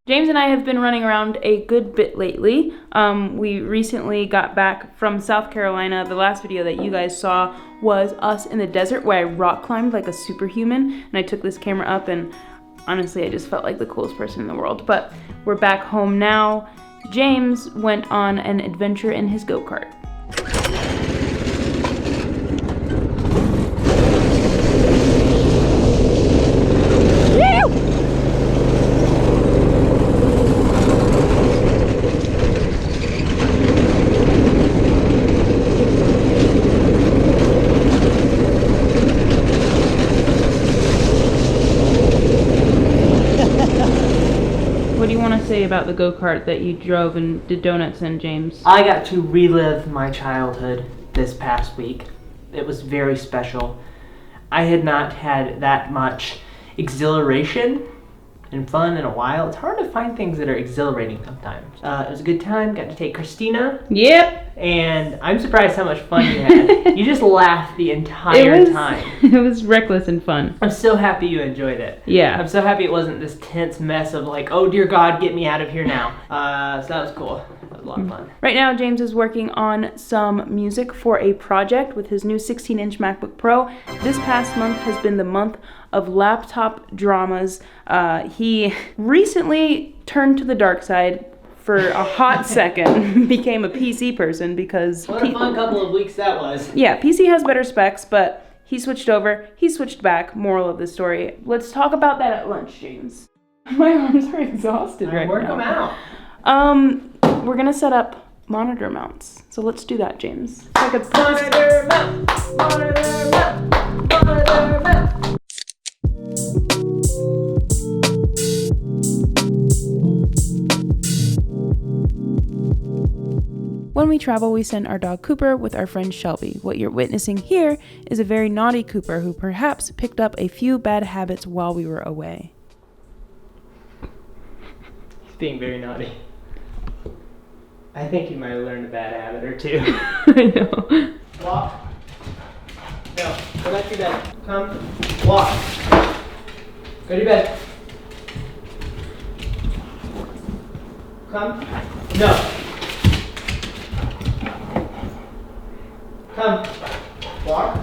James and I have been running around a good bit lately. We recently got back from South Carolina. The last video that you guys saw was us in the desert where I rock climbed like a superhuman. And I took this camera up and honestly, I just felt like the coolest person in the world. But we're back home now. James went on an adventure in his go-kart. What do you want to say about the go-kart that you drove and did donuts in, James? I got to relive my childhood this past week. It was very special. I had not had that much exhilaration and fun in a while. It's hard to find things that are exhilarating sometimes. It was a good time. Got to take Christina. Yep. And I'm surprised how much fun you had. You just laughed the entire time. It was reckless and fun. I'm so happy you enjoyed it. Yeah. I'm so happy it wasn't this tense mess of like, oh dear God, get me out of here now. So that was cool. That was a lot of fun. Right now, James is working on some music for a project with his new 16-inch MacBook Pro. This past month has been the month of laptop dramas. He recently turned to the dark side for a hot second, became a PC person because... What a fun couple of weeks that was. Yeah, PC has better specs, but he switched over, he switched back. Moral of the story. Let's talk about that at lunch, James. My arms are exhausted right now. Work them out. We're gonna set up monitor mounts. So let's do that, James. Monitor mount, monitor mount, monitor mount. When we travel, we send our dog Cooper with our friend Shelby. What you're witnessing here is a very naughty Cooper who perhaps picked up a few bad habits while we were away. He's being very naughty. I think he might have learned a bad habit or two. I know. Walk. No, go back to your bed. Come. Walk. Go to your bed. Come. No. Come. Walk.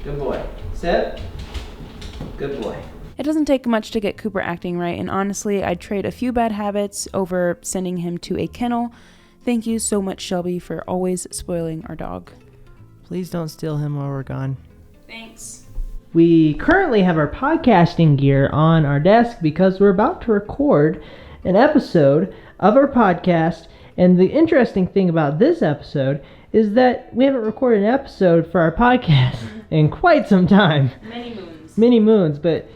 Good boy. Sit. Good boy. It doesn't take much to get Cooper acting right, and honestly, I'd trade a few bad habits over sending him to a kennel. Thank you so much, Shelby, for always spoiling our dog. Please don't steal him while we're gone. Thanks. We currently have our podcasting gear on our desk because we're about to record an episode of our podcast. And the interesting thing about this episode is that we haven't recorded an episode for our podcast in quite some time. Many moons, but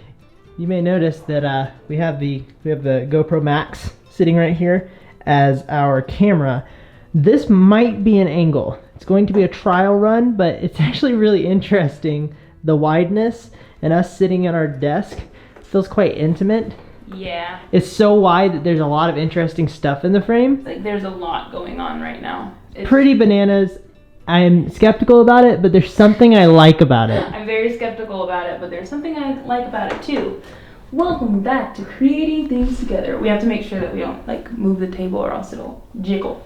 you may notice that we have the GoPro Max sitting right here as our camera. This might be an angle. It's going to be a trial run, but it's actually really interesting. The wideness and us sitting at our desk feels quite intimate. Yeah. It's so wide that there's a lot of interesting stuff in the frame. Like there's a lot going on right now. It's pretty bananas. I'm skeptical about it, but there's something I like about it. I'm very skeptical about it, but there's something I like about it too. Welcome back to Creating Things Together. We have to make sure that we don't like move the table or else it'll jiggle.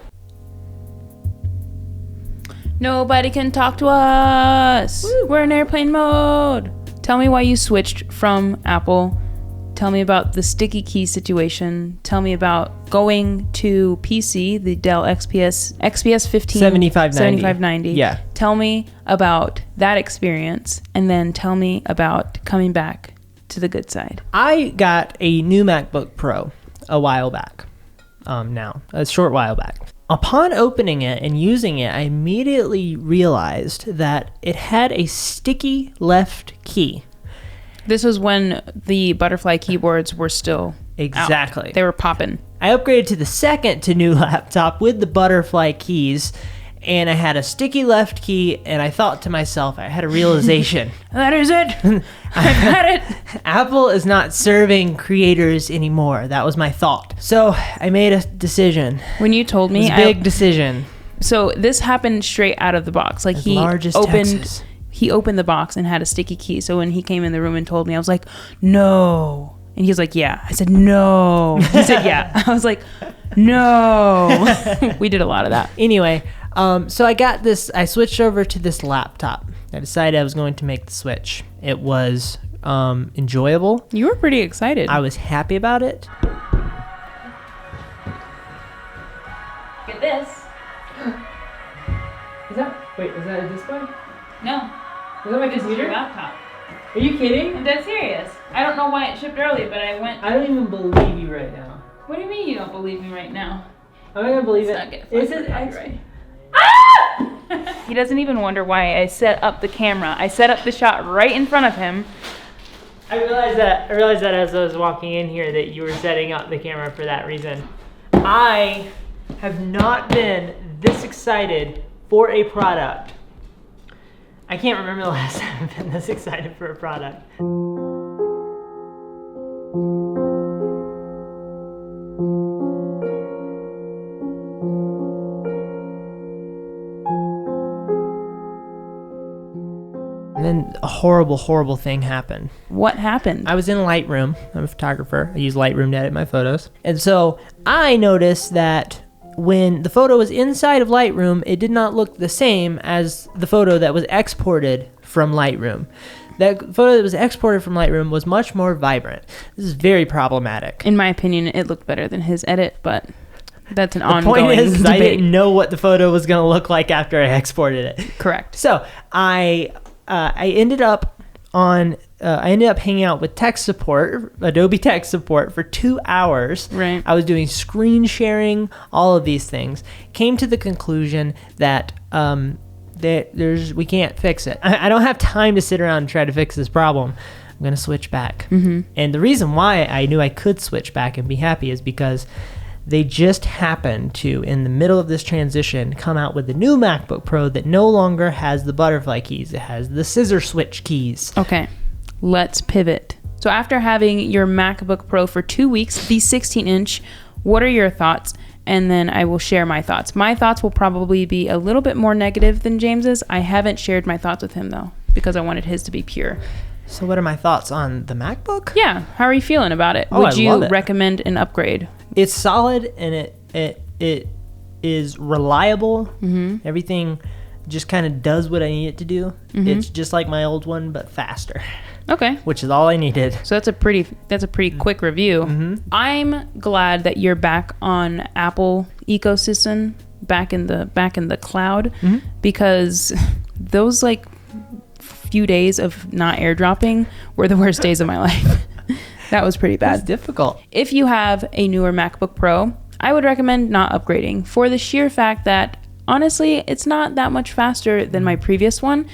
Nobody can talk to us. Woo. We're in airplane mode. Tell me why you switched from Apple. Tell me about the sticky key situation. Tell me about going to PC, the Dell XPS 15 7590. Yeah. Tell me about that experience, and then tell me about coming back to the good side. I got a new MacBook Pro a while back. A short while back. Upon opening it and using it, I immediately realized that it had a sticky left key. This was when the butterfly keyboards were still exactly out. They were popping. I upgraded to the second to new laptop with the butterfly keys, and I had a sticky left key, and I thought to myself, I had a realization. That is it. I've had it. Apple is not serving creators anymore. That was my thought. So I made a decision. When you told me, it was a big decision. So this happened straight out of the box. Like he opened the box and had a sticky key. So when he came in the room and told me, I was like, no. And he was like, yeah. I said, no. He said, yeah. I was like, no. We did a lot of that. Anyway, so I switched over to this laptop. I decided I was going to make the switch. It was enjoyable. You were pretty excited. I was happy about it. Get this. Is that a display? No. Is that my This is computer? your laptop. Are you kidding? I'm dead serious. I don't know why it shipped early, but I went. I don't even believe you right now. What do you mean you don't believe me right now? I'm not gonna believe Let's it. not get Is fucked it with copyright. Ah! He doesn't even wonder why I set up the camera. I set up the shot right in front of him. I realized that as I was walking in here that you were setting up the camera for that reason. I have not been this excited for a product. I can't remember the last time I've been this excited for a product. And then a horrible thing happened. What happened? I was in Lightroom. I'm a photographer. I use Lightroom to edit my photos. And so I noticed that when the photo was inside of Lightroom, it did not look the same as the photo that was exported from Lightroom. That photo that was exported from Lightroom was much more vibrant. This is very problematic. In my opinion, it looked better than his edit, but that's an The ongoing point is, debate. I didn't know what the photo was going to look like after I exported it. Correct. So I ended up hanging out with tech support, Adobe tech support, for 2 hours. Right. I was doing screen sharing, all of these things. Came to the conclusion that we can't fix it. I don't have time to sit around and try to fix this problem. I'm going to switch back. Mm-hmm. And the reason why I knew I could switch back and be happy is because they just happened to, in the middle of this transition, come out with a new MacBook Pro that no longer has the butterfly keys. It has the scissor switch keys. Okay, let's pivot. So after having your MacBook Pro for 2 weeks, the 16-inch, what are your thoughts? And then I will share my thoughts. My thoughts will probably be a little bit more negative than James's. I haven't shared my thoughts with him, though, because I wanted his to be pure. So what are my thoughts on the MacBook? Yeah, how are you feeling about it? Oh, Would you I love it. recommend an upgrade? It's solid and it is reliable. Mm-hmm. Everything just kind of does what I need it to do. Mm-hmm. It's just like my old one, but faster. Okay. Which is all I needed. So that's a pretty quick review. Mm-hmm. I'm glad that you're back on Apple ecosystem, back in the cloud, mm-hmm. because those like few days of not airdropping were the worst days of my life. That was pretty bad. It's difficult. If you have a newer MacBook Pro, I would recommend not upgrading for the sheer fact that honestly, it's not that much faster than my previous one.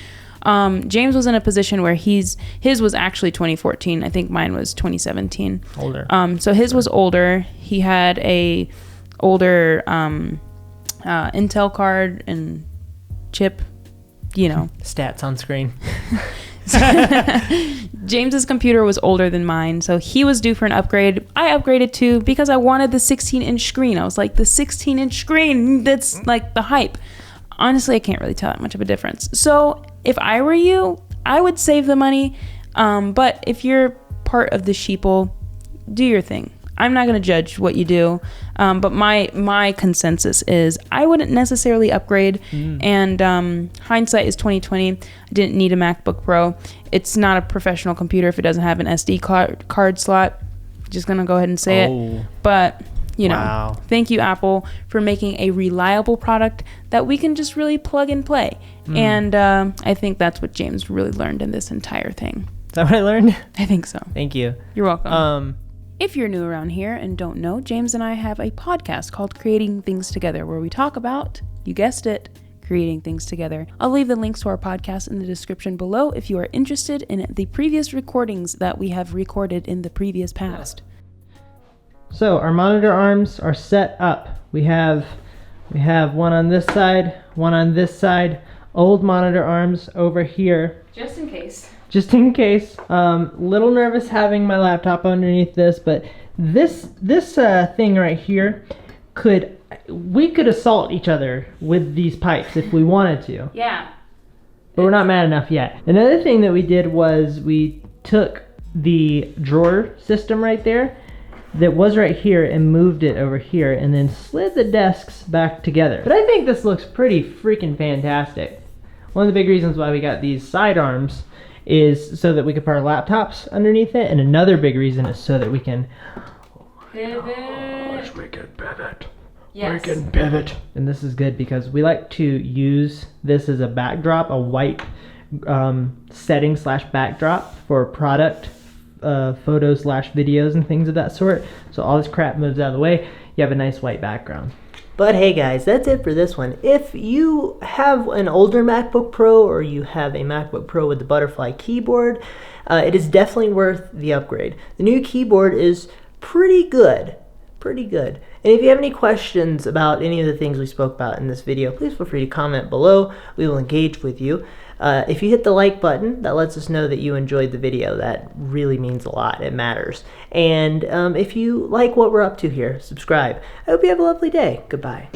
James was in a position where his was actually 2014. I think mine was 2017. Older. So his was older. He had a older Intel card and chip, you know. Stats on screen. James's computer was older than mine, so he was due for an upgrade. I upgraded too because I wanted the 16-inch screen. I was like, the 16-inch screen, that's like the hype. Honestly, I can't really tell that much of a difference. So if I were you, I would save the money. But if you're part of the sheeple, do your thing. I'm not going to judge what you do. But my consensus is I wouldn't necessarily upgrade. And hindsight is 2020. I didn't need a MacBook Pro. It's not a professional computer if it doesn't have an SD card slot. Just going to go ahead and say it. But you know, wow. Thank you, Apple, for making a reliable product that we can just really plug and play. And I think that's what James really learned in this entire thing. Is that what I learned? I think so. Thank you. You're welcome. If you're new around here and don't know, James and I have a podcast called Creating Things Together, where we talk about, you guessed it, creating things together. I'll leave the links to our podcast in the description below if you are interested in the previous recordings that we have recorded in the previous past. So our monitor arms are set up. We have one on this side, one on this side, old monitor arms over here. Just in case. Little nervous having my laptop underneath this, but this thing right here we could assault each other with these pipes if we wanted to. Yeah. But we're not mad enough yet. Another thing that we did was we took the drawer system right there that was right here and moved it over here and then slid the desks back together. But I think this looks pretty freaking fantastic. One of the big reasons why we got these side arms is so that we could put our laptops underneath it, and another big reason is so that we can pivot. We can pivot. Yes. We can pivot. And this is good because we like to use this as a backdrop, a white setting / backdrop for product photos / videos and things of that sort. So all this crap moves out of the way. You have a nice white background. But hey guys, that's it for this one. If you have an older MacBook Pro or you have a MacBook Pro with the butterfly keyboard, it is definitely worth the upgrade. The new keyboard is pretty good. And if you have any questions about any of the things we spoke about in this video, please feel free to comment below. We will engage with you. If you hit the like button, that lets us know that you enjoyed the video. That really means a lot. It matters. And if you like what we're up to here, subscribe. I hope you have a lovely day. Goodbye.